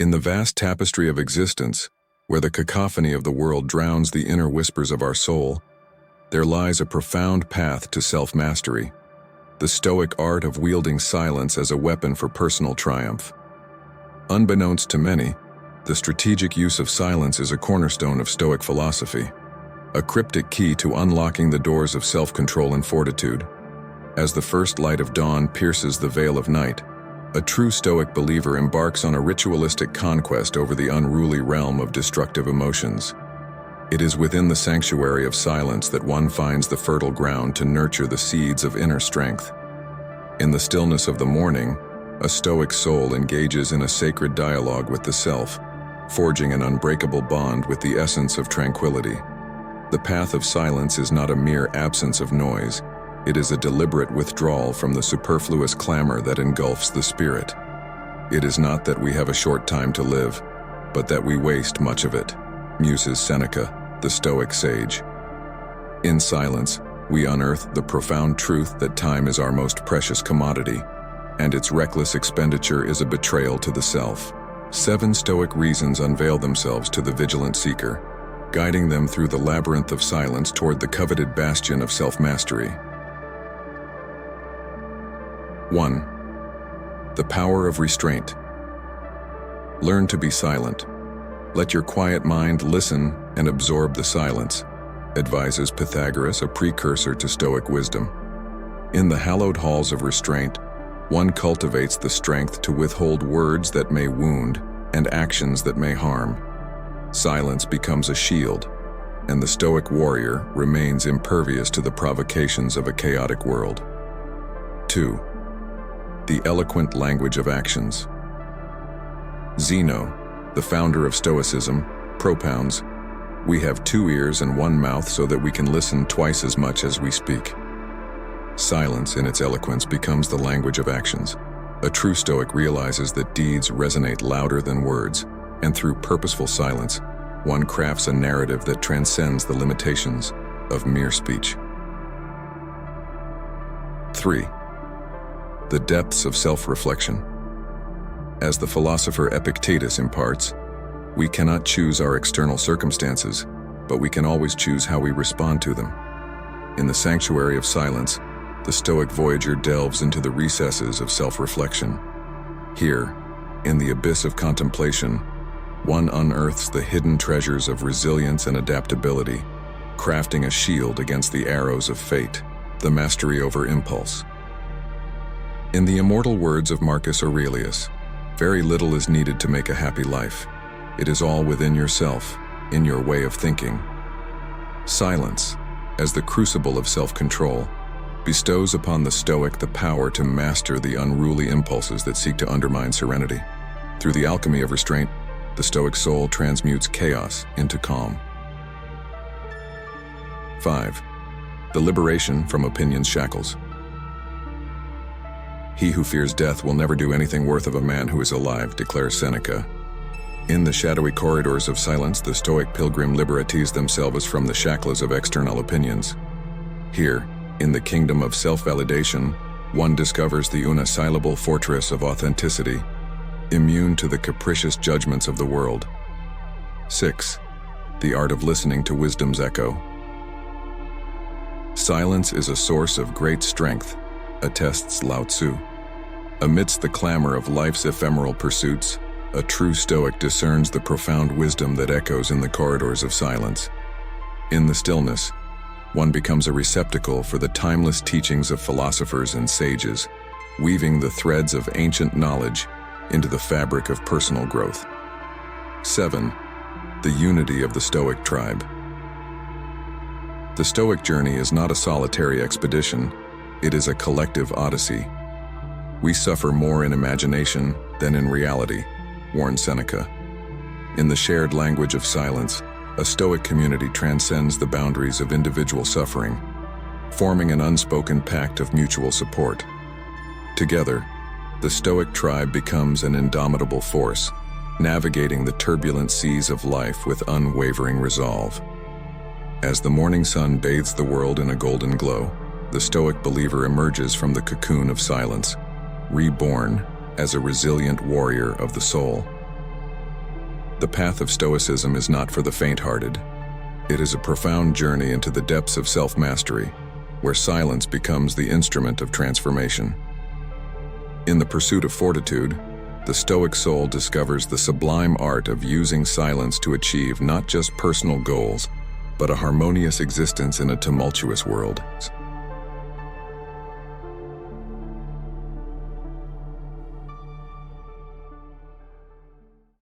In the vast tapestry of existence, where the cacophony of the world drowns the inner whispers of our soul, there lies a profound path to self-mastery, the Stoic art of wielding silence as a weapon for personal triumph. Unbeknownst to many, the strategic use of silence is a cornerstone of Stoic philosophy, a cryptic key to unlocking the doors of self-control and fortitude. As the first light of dawn pierces the veil of night, a true Stoic believer embarks on a ritualistic conquest over the unruly realm of destructive emotions. It is within the sanctuary of silence that one finds the fertile ground to nurture the seeds of inner strength. In the stillness of the morning, a Stoic soul engages in a sacred dialogue with the self, forging an unbreakable bond with the essence of tranquility. The path of silence is not a mere absence of noise. It is a deliberate withdrawal from the superfluous clamor that engulfs the spirit. It is not that we have a short time to live, but that we waste much of it, muses Seneca, the Stoic sage. In silence, we unearth the profound truth that time is our most precious commodity, and its reckless expenditure is a betrayal to the self. 7 Stoic reasons unveil themselves to the vigilant seeker, guiding them through the labyrinth of silence toward the coveted bastion of self-mastery. 1. The power of restraint. Learn to be silent. Let your quiet mind listen and absorb the silence, advises Pythagoras, a precursor to Stoic wisdom. In the hallowed halls of restraint, one cultivates the strength to withhold words that may wound and actions that may harm. Silence becomes a shield, and the Stoic warrior remains impervious to the provocations of a chaotic world. 2. The eloquent language of actions. Zeno, the founder of Stoicism, propounds, "We have 2 ears and 1 mouth so that we can listen twice as much as we speak." Silence in its eloquence becomes the language of actions. A true Stoic realizes that deeds resonate louder than words, and through purposeful silence, one crafts a narrative that transcends the limitations of mere speech. 3. The depths of self-reflection. As the philosopher Epictetus imparts, we cannot choose our external circumstances, but we can always choose how we respond to them. In the sanctuary of silence, the Stoic voyager delves into the recesses of self-reflection. Here, in the abyss of contemplation, one unearths the hidden treasures of resilience and adaptability, crafting a shield against the arrows of fate, the mastery over impulse. In the immortal words of Marcus Aurelius, very little is needed to make a happy life. It is all within yourself, in your way of thinking. Silence, as the crucible of self-control, bestows upon the Stoic the power to master the unruly impulses that seek to undermine serenity. Through the alchemy of restraint, the Stoic soul transmutes chaos into calm. 5. The liberation from opinion's shackles. He who fears death will never do anything worth of a man who is alive, declares Seneca. In the shadowy corridors of silence, the Stoic pilgrim liberates themselves from the shackles of external opinions. Here, in the kingdom of self-validation, one discovers the unassailable fortress of authenticity, immune to the capricious judgments of the world. 6. The art of listening to wisdom's echo. Silence is a source of great strength, attests Lao Tzu. Amidst the clamor of life's ephemeral pursuits, a true Stoic discerns the profound wisdom that echoes in the corridors of silence. In the stillness, one becomes a receptacle for the timeless teachings of philosophers and sages, weaving the threads of ancient knowledge into the fabric of personal growth. 7. The unity of the Stoic tribe. The Stoic journey is not a solitary expedition, it is a collective odyssey. We suffer more in imagination than in reality, warns Seneca. In the shared language of silence, a Stoic community transcends the boundaries of individual suffering, forming an unspoken pact of mutual support. Together, the Stoic tribe becomes an indomitable force, navigating the turbulent seas of life with unwavering resolve. As the morning sun bathes the world in a golden glow, the Stoic believer emerges from the cocoon of silence, reborn as a resilient warrior of the soul. The path of Stoicism is not for the faint-hearted. It is a profound journey into the depths of self-mastery, where silence becomes the instrument of transformation. In the pursuit of fortitude, the Stoic soul discovers the sublime art of using silence to achieve not just personal goals, but a harmonious existence in a tumultuous world.